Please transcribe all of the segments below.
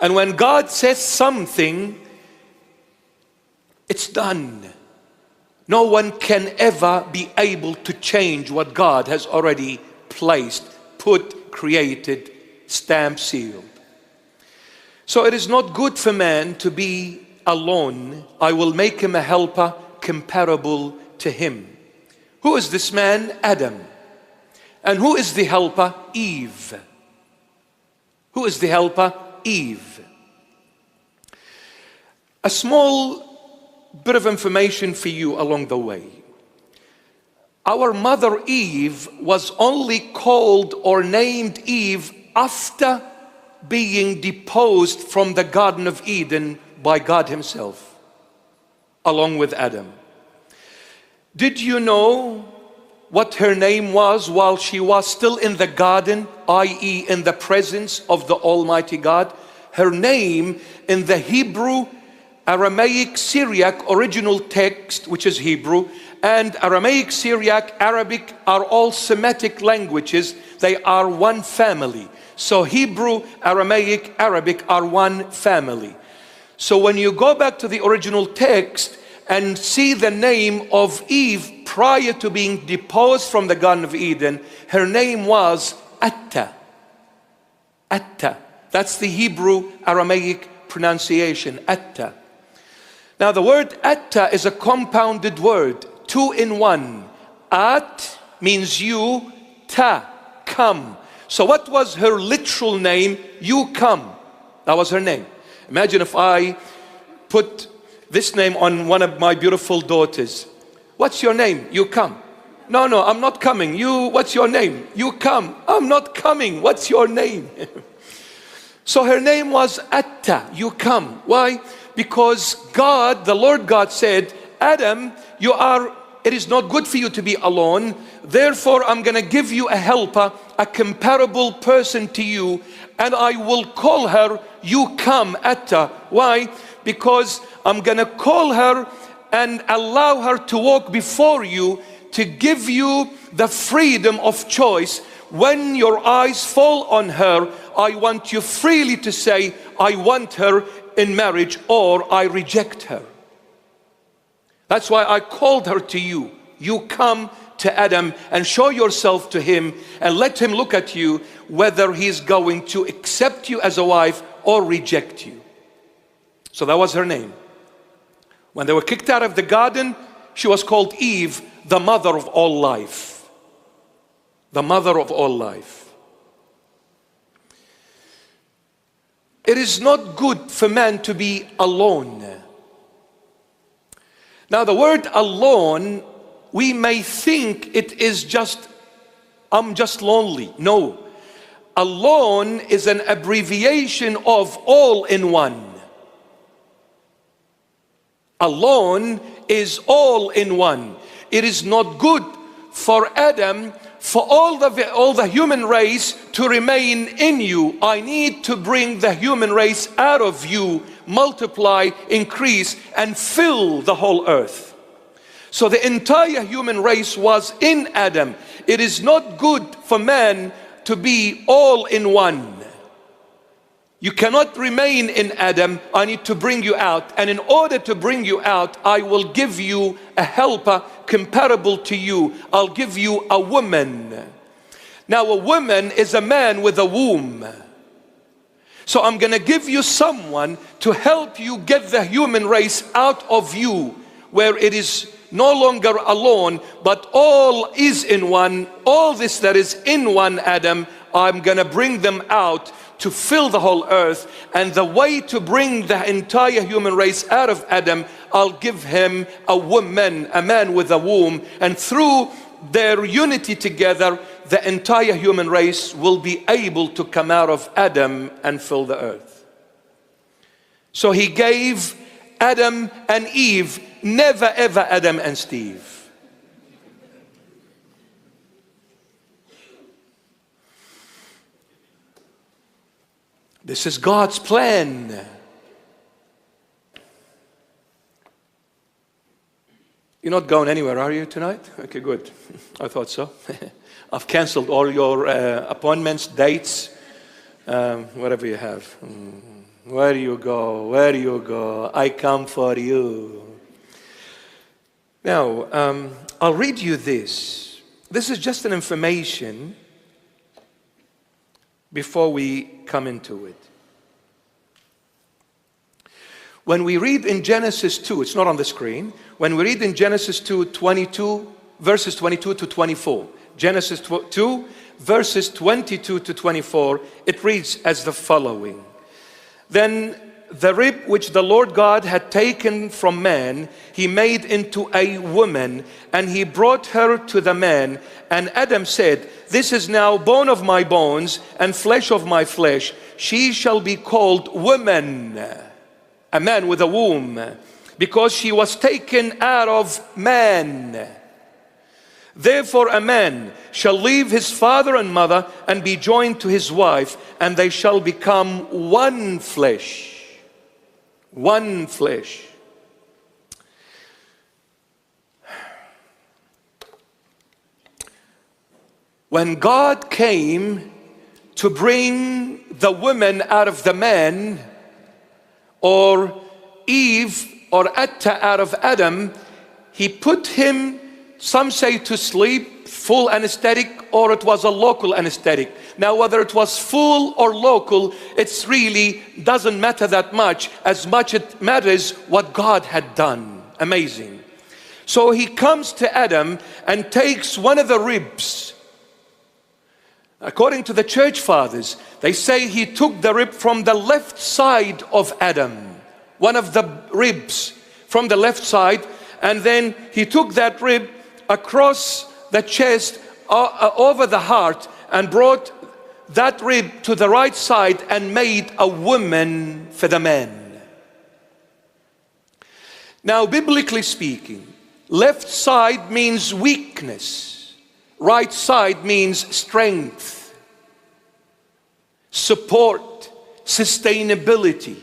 And when God says something, it's done. No one can ever be able to change what God has already placed, put, created, stamped, sealed. So it is not good for man to be alone. I will make him a helper comparable to him. Who is this man? Adam. And who is the helper? Eve. Who is the helper? Eve. A small bit of information for you along the way. Our mother Eve was only called or named Eve after being deposed from the Garden of Eden by God himself, along with Adam. Did you know what her name was while she was still in the garden, i.e. in the presence of the Almighty God? Her name in the Hebrew, Aramaic, Syriac original text, which is Hebrew, and Aramaic, Syriac, Arabic are all Semitic languages. They are one family. So Hebrew, Aramaic, Arabic are one family. So when you go back to the original text and see the name of Eve prior to being deposed from the Garden of Eden, her name was Atta. Atta. That's the Hebrew Aramaic pronunciation, Atta. Now the word Atta is a compounded word, two in one. At means you, ta, come. So what was her literal name? You come. That was her name. Imagine if I put this name on one of my beautiful daughters. What's your name? You come. No, I'm not coming. You, what's your name? You come. I'm not coming. What's your name? So her name was Atta, you come. Why? Because God, the Lord God said, Adam, it is not good for you to be alone. Therefore, I'm going to give you a helper, a comparable person to you, and I will call her, you come, Atta. Why? Because I'm going to call her and allow her to walk before you to give you the freedom of choice. When your eyes fall on her, I want you freely to say, I want her in marriage, or I reject her. That's why I called her to you. You come to Adam and show yourself to him and let him look at you whether he's going to accept you as a wife or reject you. So that was her name. When they were kicked out of the garden, she was called Eve, the mother of all life. The mother of all life. It is not good for man to be alone. Now the word alone, we may think it is just, I'm just lonely. No. Alone is an abbreviation of all in one. Alone is all in one. It is not good for Adam, for all the human race to remain in you. I need to bring the human race out of you, multiply, increase, and fill the whole earth. So the entire human race was in Adam. It is not good for man to be all in one. You cannot remain in Adam. I need to bring you out. And in order to bring you out, I will give you a helper comparable to you. I'll give you a woman. Now a woman is a man with a womb. So I'm going to give you someone to help you get the human race out of you, where it is no longer alone, but all is in one. All this that is in one Adam, I'm going to bring them out to fill the whole earth. And the way to bring the entire human race out of Adam, I'll give him a woman, a man with a womb. And through their unity together, the entire human race will be able to come out of Adam and fill the earth. So he gave Adam and Eve, never ever Adam and Steve. This is God's plan. You're not going anywhere, are you, tonight? Okay, good. I thought so. I've canceled all your appointments, dates. Whatever you have. Where you go, where you go, I come for you. Now, I'll read you this. This is just an information before we come into it. When we read in Genesis 2, it's not on the screen. When we read in Genesis 2, 22, verses 22 to 24, Genesis 2, verses 22 to 24, it reads as the following. Then the rib which the Lord God had taken from man, he made into a woman, and he brought her to the man. And Adam said, this is now bone of my bones and flesh of my flesh. She shall be called woman, a man with a womb, because she was taken out of man. Therefore a man shall leave his father and mother and be joined to his wife, and they shall become one flesh. One flesh. When God came to bring the woman out of the man, or Eve or Atta out of Adam, he put him, some say to sleep, full anesthetic, or it was a local anesthetic. Now whether it was full or local, it's really doesn't matter that much, as much it matters what God had done. Amazing. So he comes to Adam and takes one of the ribs. According to the church fathers, they say he took the rib from the left side of Adam, one of the ribs from the left side, and then he took that rib across the chest, over the heart, and brought that rib to the right side and made a woman for the man. Now, biblically speaking, left side means weakness, right side means strength, support, sustainability.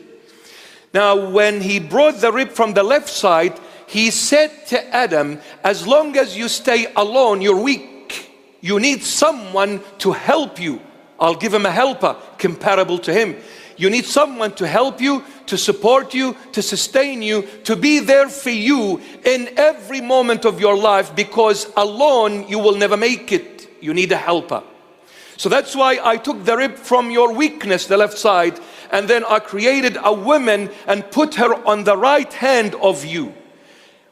Now, when he brought the rib from the left side, he said to Adam, as long as you stay alone, you're weak. You need someone to help you. I'll give him a helper comparable to him. You need someone to help you, to support you, to sustain you, to be there for you in every moment of your life, because alone you will never make it. You need a helper. So that's why I took the rib from your weakness, the left side, and then I created a woman and put her on the right hand of you.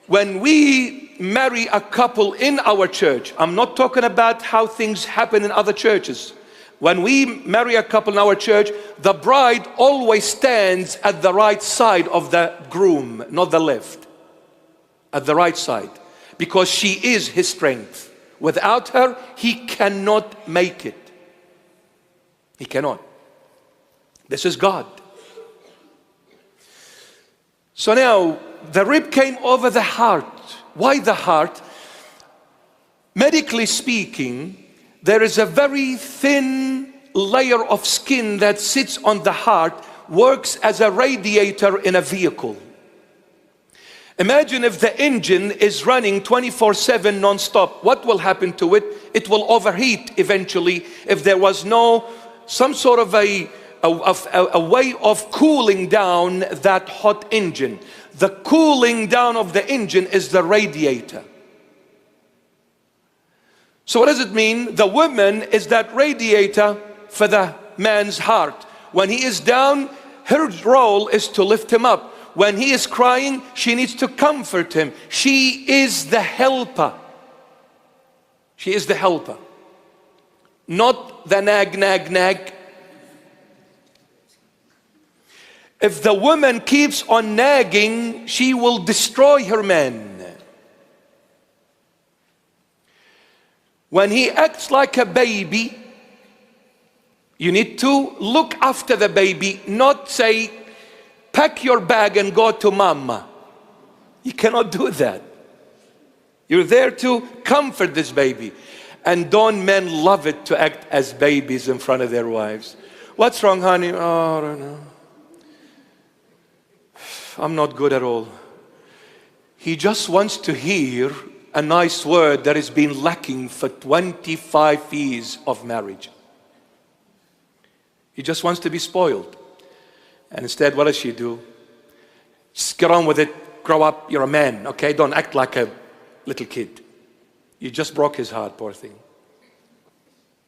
When we marry a couple in our church, I'm not talking about how things happen in other churches. When we marry a couple in our church, the bride always stands at the right side of the groom, not the left. At the right side. Because she is his strength. Without her, he cannot make it. He cannot. This is God. So now, the rib came over the heart. Why the heart? Medically speaking, there is a very thin layer of skin that sits on the heart, works as a radiator in a vehicle. Imagine if the engine is running 24/7 non-stop. What will happen to it? It will overheat eventually if there was some sort of a way of cooling down that hot engine. The cooling down of the engine is the radiator. So what does it mean? The woman is that radiator for the man's heart. When he is down, her role is to lift him up. When he is crying, she needs to comfort him. She is the helper. She is the helper. Not the nag, nag, nag. If the woman keeps on nagging, she will destroy her man. When he acts like a baby, you need to look after the baby, not say, pack your bag and go to mama. You cannot do that. You're there to comfort this baby. And don't men love it to act as babies in front of their wives? What's wrong, honey? Oh, I don't know. I'm not good at all. He just wants to hear a nice word that has been lacking for 25 years of marriage. He just wants to be spoiled. And instead, what does she do? Just get on with it, grow up, you're a man, okay? Don't act like a little kid. You just broke his heart, poor thing.